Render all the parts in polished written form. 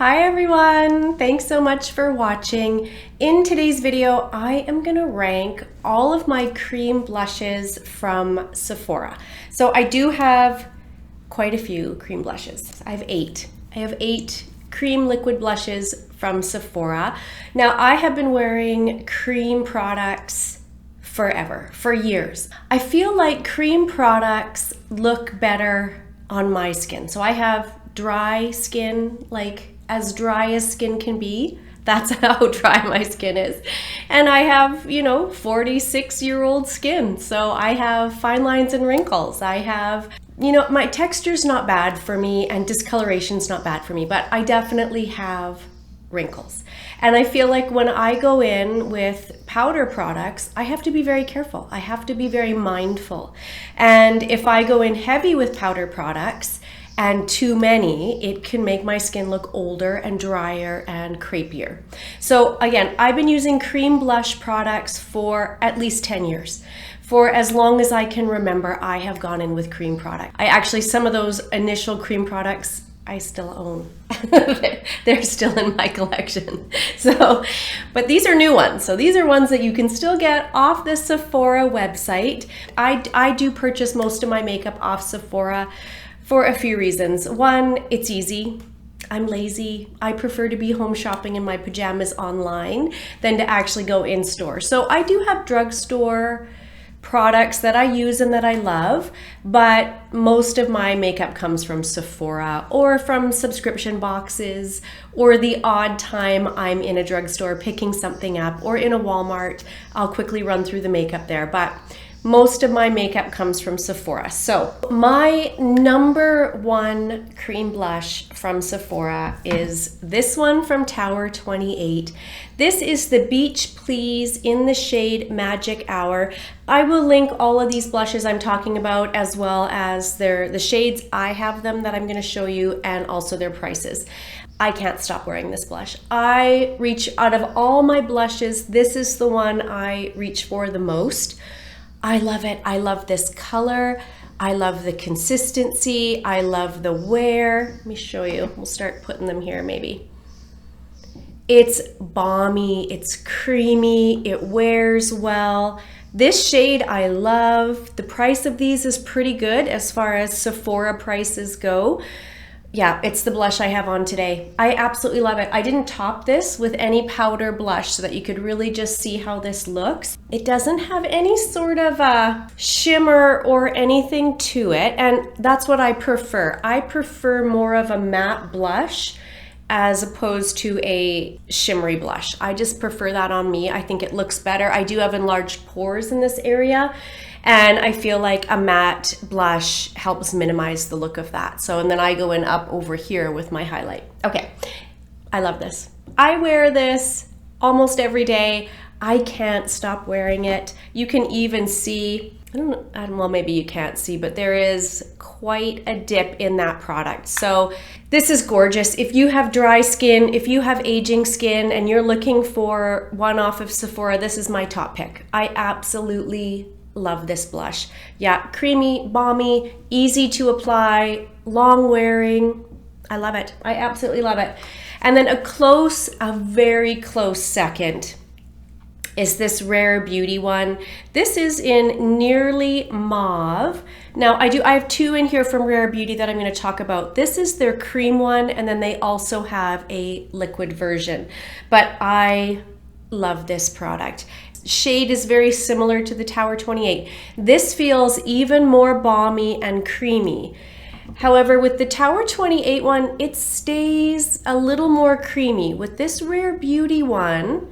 Hi everyone, thanks so much for watching. In today's video, I am gonna rank all of my cream blushes from Sephora. So I do have quite a few cream blushes. I have eight cream liquid blushes from Sephora. Now I have been wearing cream products forever, for years. I feel like cream products look better on my skin. So I have dry skin, like as dry as skin can be. That's how dry my skin is. And I have, 46-year-old skin. So I have fine lines and wrinkles. I have, my texture's not bad for me and discoloration's not bad for me, but I definitely have wrinkles. And I feel like when I go in with powder products, I have to be very careful. I have to be very mindful. And if I go in heavy with powder products, and too many, it can make my skin look older and drier and crepier. So again, I've been using cream blush products for at least 10 years. For as long as I can remember, I have gone in with cream product. Some of those initial cream products, I still own. They're still in my collection. But these are new ones. So these are ones that you can still get off the Sephora website. I do purchase most of my makeup off Sephora for a few reasons. One, it's easy. I'm lazy. I prefer to be home shopping in my pajamas online than to actually go in store. So I do have drugstore products that I use and that I love, but most of my makeup comes from Sephora or from subscription boxes, or the odd time I'm in a drugstore picking something up, or in a Walmart, I'll quickly run through the makeup there. But most of my makeup comes from Sephora. So my number one cream blush from Sephora is this one from Tower 28. This is the Beach Please in the shade Magic Hour. I will link all of these blushes I'm talking about, as well as the shades I have them that I'm gonna show you, and also their prices. I can't stop wearing this blush. Out of all my blushes, this is the one I reach for the most. I love it. I love this color. I love the consistency. I love the wear. Let me show you. We'll start putting them here maybe. It's balmy, it's creamy, it wears well. This shade I love. The price of these is pretty good as far as Sephora prices go. Yeah, it's the blush I have on today. I absolutely love it. I didn't top this with any powder blush so that you could really just see how this looks. It doesn't have any sort of a shimmer or anything to it, and that's what I prefer. I prefer more of a matte blush as opposed to a shimmery blush. I just prefer that on me. I think it looks better. I do have enlarged pores in this area, and I feel like a matte blush helps minimize the look of that. So, and then I go in up over here with my highlight. Okay, I love this. I wear this almost every day. I can't stop wearing it. You can even see, well, maybe you can't see, but there is quite a dip in that product. So this is gorgeous. If you have dry skin, if you have aging skin, and you're looking for one off of Sephora, this is my top pick. I absolutely love this blush. Yeah, creamy, balmy, easy to apply, long wearing. I love it. I absolutely love it. And then a very close second is this Rare Beauty one. This is in Nearly Mauve. Now I have two in here from Rare Beauty that I'm going to talk about. This is their cream one, and then they also have a liquid version. But I love this product. Shade is very similar to the Tower 28. This feels even more balmy and creamy. However, with the Tower 28 one, it stays a little more creamy. With this Rare Beauty one,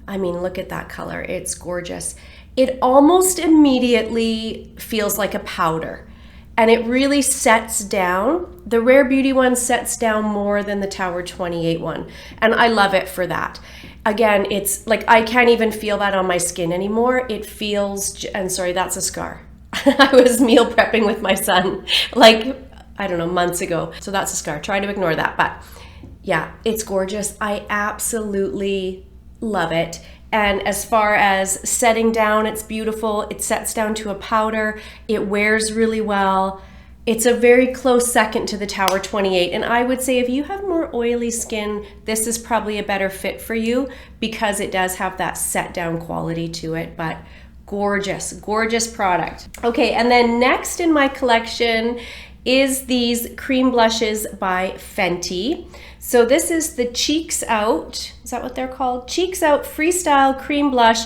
I mean, look at that color. It's gorgeous. It almost immediately feels like a powder, and it really sets down. The Rare Beauty one sets down more than the Tower 28 one, and I love it for that. Again, it's like I can't even feel that on my skin anymore. It feels, and sorry, that's a scar. I was meal prepping with my son, like, I don't know, months ago. So that's a scar. Try to ignore that. But yeah, it's gorgeous. I absolutely love it. And as far as setting down, it's beautiful. It sets down to a powder. It wears really well. It's a very close second to the Tower 28. And I would say if you have more oily skin, this is probably a better fit for you because it does have that set down quality to it. But gorgeous, gorgeous product. Okay, and then next in my collection is these cream blushes by Fenty. So this is the Cheeks Out, is that what they're called? Cheeks Out Freestyle Cream Blush.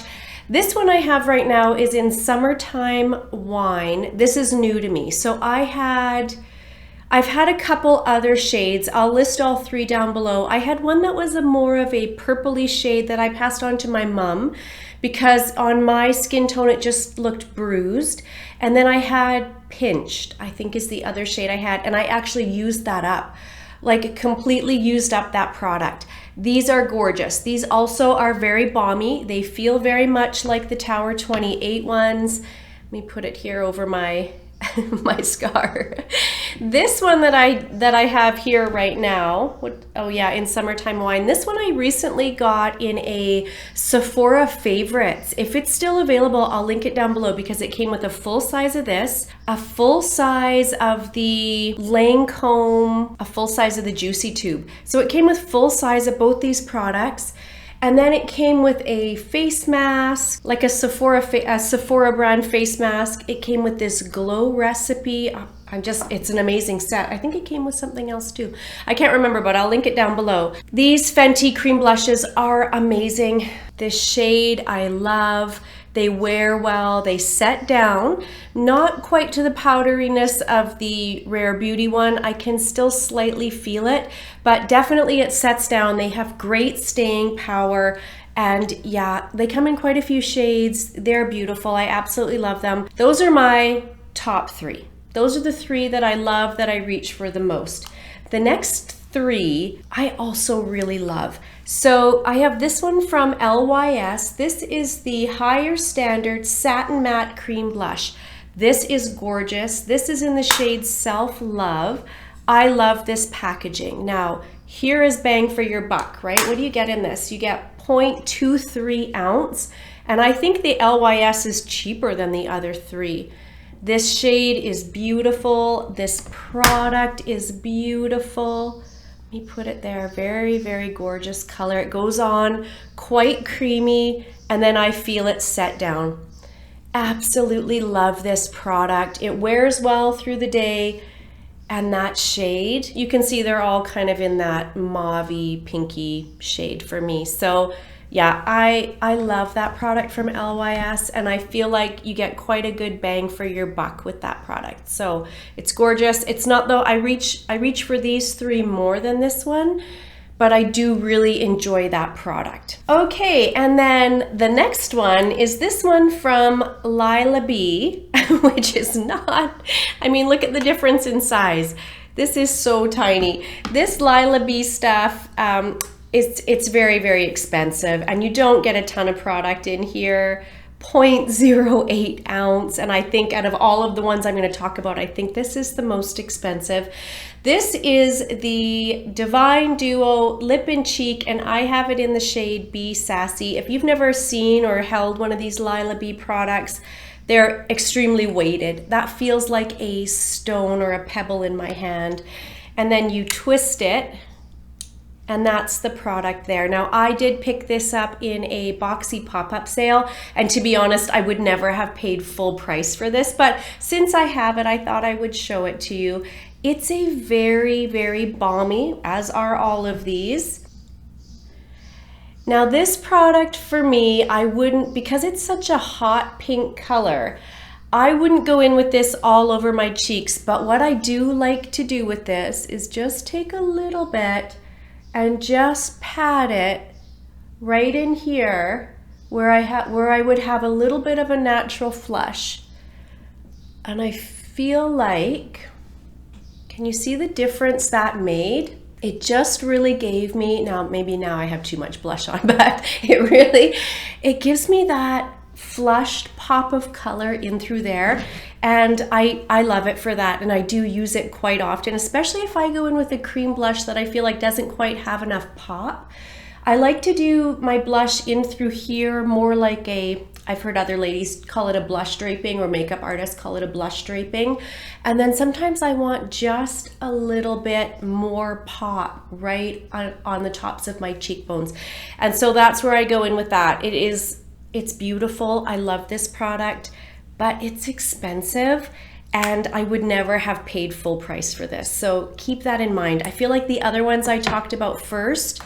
This one I have right now is in Summertime Wine. This is new to me. So I've had a couple other shades. I'll list all three down below. I had one that was more of a purpley shade that I passed on to my mom because on my skin tone it just looked bruised. And then I had Pinched, I think is the other shade I had, and I actually used that up. Like completely used up that product. These are gorgeous. These also are very balmy. They feel very much like the Tower 28 ones. Let me put it here over my my scar. This one that I have here right now, oh yeah, in Summertime Wine. This one I recently got in a Sephora Favorites. If it's still available, I'll link it down below because it came with a full size of this, a full size of the Lancome, a full size of the Juicy Tube. So it came with full size of both these products. And then it came with a face mask, like a Sephora brand face mask. It came with this glow recipe. It's an amazing set. I think it came with something else too. I can't remember, but I'll link it down below. These Fenty cream blushes are amazing. This shade I love. They wear well, they set down, not quite to the powderiness of the Rare Beauty one. I can still slightly feel it, but definitely it sets down. They have great staying power, and yeah, they come in quite a few shades. They're beautiful. I absolutely love them. Those are my top three. Those are the three that I love, that I reach for the most. The next three I also really love. So I have this one from LYS. This is the Higher Standard Satin Matte Cream Blush. This is gorgeous. This is in the shade Self Love. I love this packaging. Now, here is bang for your buck, right? What do you get in this? You get 0.23 ounce, and I think the LYS is cheaper than the other three. This shade is beautiful. This product is beautiful. Let me put it there. Very, very gorgeous color. It goes on quite creamy, and then I feel it set down. Absolutely love this product. It wears well through the day, and that shade, you can see they're all kind of in that mauve-y, pinky shade for me. So yeah, I love that product from LYS, and I feel like you get quite a good bang for your buck with that product. So it's gorgeous. It's not though, I reach for these three more than this one, but I do really enjoy that product. Okay, and then the next one is this one from lilah B, which is not, I mean, look at the difference in size. This is so tiny. This lilah B stuff, it's very, very expensive, and you don't get a ton of product in here. 0.08 ounce, and I think out of all of the ones I'm going to talk about, I think this is the most expensive. This is the Divine Duo Lip and Cheek, and I have it in the shade Be Sassy. If you've never seen or held one of these lilah B products, they're extremely weighted. That feels like a stone or a pebble in my hand. And then you twist it, and that's the product there. Now, I did pick this up in a boxy pop-up sale, and to be honest, I would never have paid full price for this, but since I have it, I thought I would show it to you. It's a very, very balmy, as are all of these. Now, this product for me, I wouldn't, because it's such a hot pink color, I wouldn't go in with this all over my cheeks, but what I do like to do with this is just take a little bit and just pat it right in here where I would have a little bit of a natural flush. And I feel like, can you see the difference that made? It just really gave me, now maybe now I have too much blush on, but it gives me that flushed pop of color in through there, and I love it for that, and I do use it quite often, especially if I go in with a cream blush that I feel like doesn't quite have enough pop. I like to do my blush in through here more like a, I've heard other ladies call it a blush draping, or makeup artists call it a blush draping. And then sometimes I want just a little bit more pop right on the tops of my cheekbones. And so that's where I go in with that. It's beautiful. I love this product, but it's expensive. And I would never have paid full price for this. So keep that in mind. I feel like the other ones I talked about first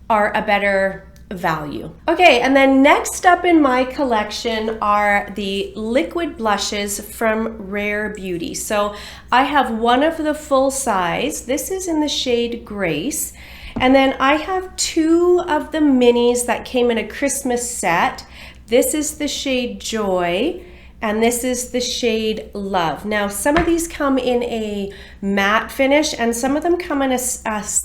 are a better value. Okay, and then next up in my collection are the liquid blushes from Rare Beauty. So I have one of the full size. This is in the shade Grace. And then I have two of the minis that came in a Christmas set. This is the shade Joy, and this is the shade Love. Now, some of these come in a matte finish, and some of them come in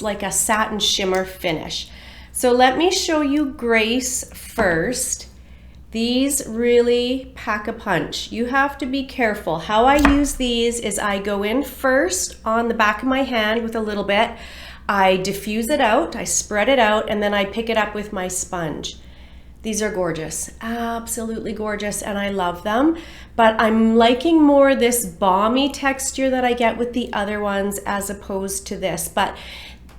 like a satin shimmer finish. So let me show you Grace first. These really pack a punch. You have to be careful. How I use these is I go in first on the back of my hand with a little bit. I diffuse it out, I spread it out, and then I pick it up with my sponge. These are gorgeous, absolutely gorgeous, and I love them. But I'm liking more this balmy texture that I get with the other ones as opposed to this. But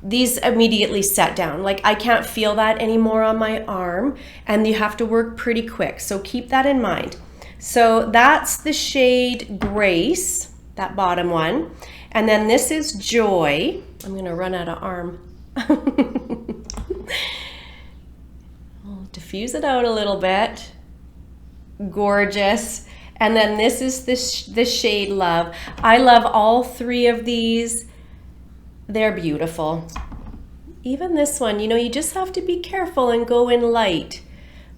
these immediately set down. Like, I can't feel that anymore on my arm, and you have to work pretty quick. So keep that in mind. So that's the shade Grace, that bottom one. And then this is Joy. I'm gonna run out of arm. Diffuse it out a little bit. Gorgeous. And then this is the shade Love. I love all three of these. They're beautiful. Even this one, you know, you just have to be careful and go in light.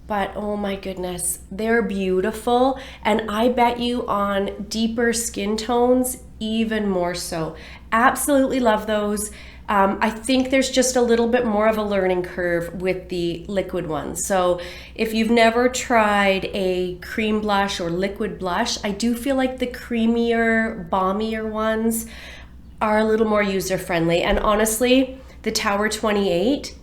But oh my goodness, they're beautiful. And I bet you on deeper skin tones, even more so. Absolutely love those. I think there's just a little bit more of a learning curve with the liquid ones. So if you've never tried a cream blush or liquid blush, I do feel like the creamier, balmier ones are a little more user-friendly. And honestly, the Tower 28,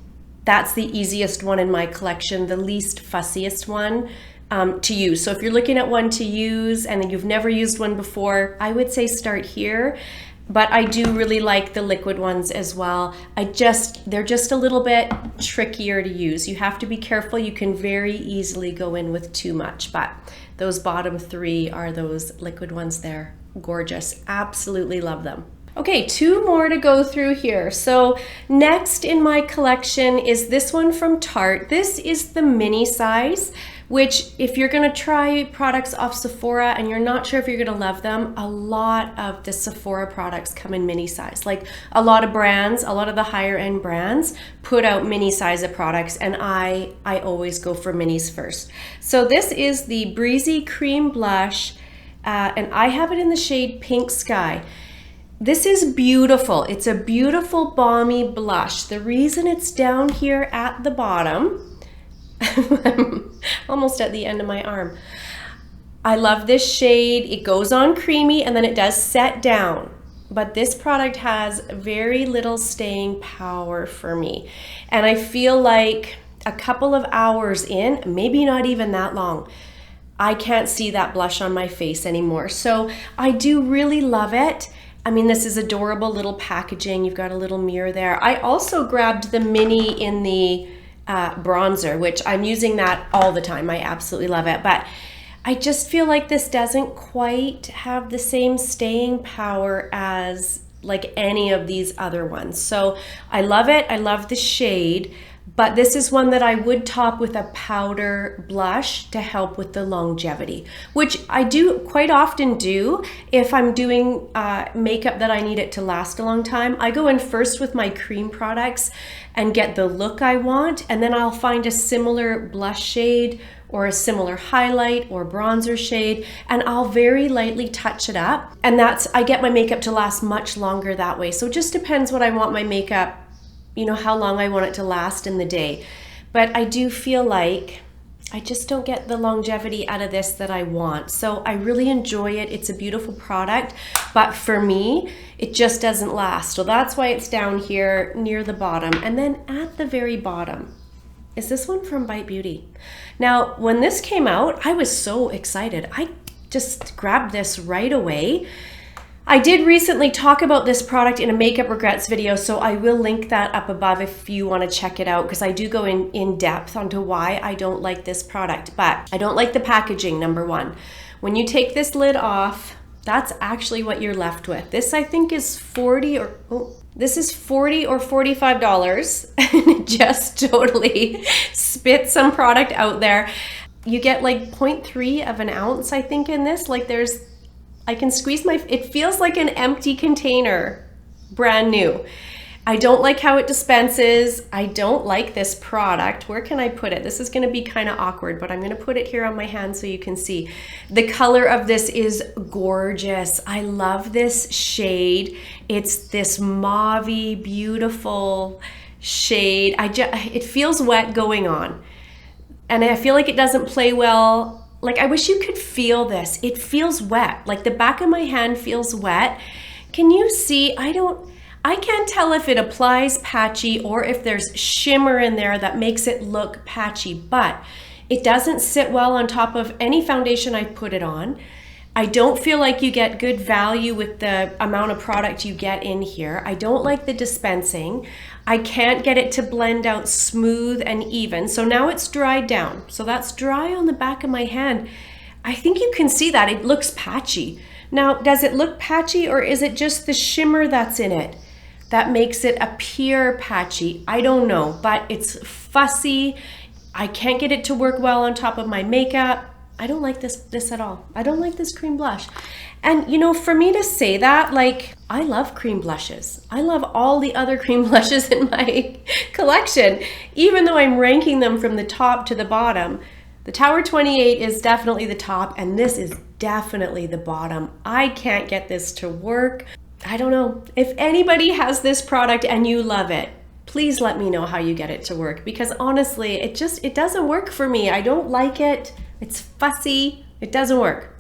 that's the easiest one in my collection, the least fussiest one to use. So if you're looking at one to use and you've never used one before, I would say start here. But I do really like the liquid ones as well. They're just a little bit trickier to use. You have to be careful. You can very easily go in with too much, but those bottom three are those liquid ones there. Gorgeous, absolutely love them. Okay, two more to go through here. So next in my collection is this one from Tarte. This is the mini size, which if you're gonna try products off Sephora and you're not sure if you're gonna love them, a lot of the Sephora products come in mini size. Like a lot of brands, a lot of the higher end brands put out mini size of products, and I always go for minis first. So this is the Breezy Cream Blush, and I have it in the shade Pink Sky. This is beautiful. It's a beautiful balmy blush. The reason it's down here at the bottom, I'm almost at the end of my arm. I love this shade. It goes on creamy and then it does set down. But this product has very little staying power for me. And I feel like a couple of hours in, maybe not even that long, I can't see that blush on my face anymore. So I do really love it. I mean, this is adorable little packaging. You've got a little mirror there. I also grabbed the mini in the bronzer, which I'm using that all the time. I absolutely love it. But I just feel like this doesn't quite have the same staying power as like any of these other ones. So I love it. I love the shade. But this is one that I would top with a powder blush to help with the longevity, which I do quite often do if I'm doing makeup that I need it to last a long time. I go in first with my cream products and get the look I want, and then I'll find a similar blush shade or a similar highlight or bronzer shade, and I'll very lightly touch it up. And I get my makeup to last much longer that way. So it just depends what I want my makeup, you know, how long I want it to last in the day. But I do feel like I just don't get the longevity out of this that I want. So I really enjoy it. It's a beautiful product, but for me, it just doesn't last. So that's why it's down here near the bottom. And then at the very bottom, is this one from Bite Beauty. Now, when this came out, I was so excited. I just grabbed this right away. I did recently talk about this product in a makeup regrets video, so I will link that up above if you want to check it out, because I do go in depth onto why I don't like this product. But I don't like the packaging, number one. When you take this lid off, that's actually what you're left with. This I think is $40 or $45, and it just totally spit some product out there. You get like 0.3 of an ounce, I think, in this. Like I can squeeze it feels like an empty container, brand new. I don't like how it dispenses. I don't like this product. Where can I put it? This is gonna be kind of awkward, but I'm gonna put it here on my hand so you can see. The color of this is gorgeous. I love this shade. It's this mauve-y, beautiful shade. It feels wet going on. And I feel like it doesn't play well. Like, I wish you could feel this. It feels wet. Like the back of my hand feels wet. Can you see? I can't tell if it applies patchy or if there's shimmer in there that makes it look patchy, but it doesn't sit well on top of any foundation I put it on. I don't feel like you get good value with the amount of product you get in here. I don't like the dispensing. I can't get it to blend out smooth and even. So now it's dried down. So that's dry on the back of my hand. I think you can see that. It looks patchy. Now, does it look patchy, or is it just the shimmer that's in it that makes it appear patchy? I don't know, but it's fussy. I can't get it to work well on top of my makeup. I don't like this at all. I don't like this cream blush. And you know, for me to say that, like, I love cream blushes. I love all the other cream blushes in my collection, even though I'm ranking them from the top to the bottom. The Tower 28 is definitely the top, and this is definitely the bottom. I can't get this to work. I don't know. If anybody has this product and you love it, please let me know how you get it to work, because honestly, it doesn't work for me. I don't like it. It's fussy. It doesn't work.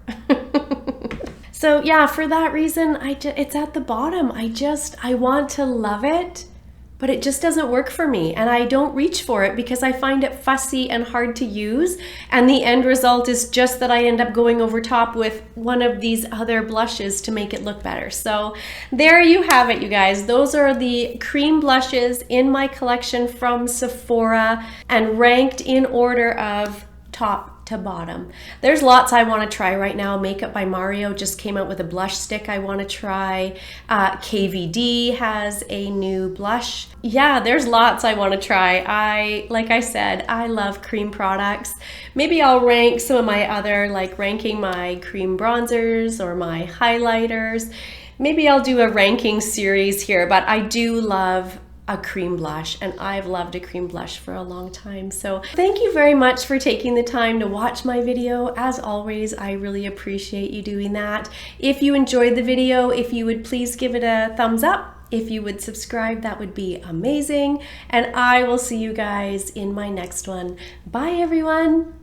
So yeah, for that reason, it's at the bottom. I want to love it, but it just doesn't work for me. And I don't reach for it because I find it fussy and hard to use. And the end result is just that I end up going over top with one of these other blushes to make it look better. So there you have it, you guys. Those are the cream blushes in my collection from Sephora, and ranked in order of top to bottom. There's lots I want to try right now. Makeup by Mario just came out with a blush stick I want to try. KVD has a new blush. Yeah, there's lots I want to try. Like I said, I love cream products. Maybe I'll rank some of my other, like ranking my cream bronzers or my highlighters. Maybe I'll do a ranking series here, but I do love a cream blush, and I've loved a cream blush for a long time. So thank you very much for taking the time to watch my video. As always, I really appreciate you doing that. If you enjoyed the video, if you would please give it a thumbs up. If you would subscribe, that would be amazing. And I will see you guys in my next one. Bye, everyone.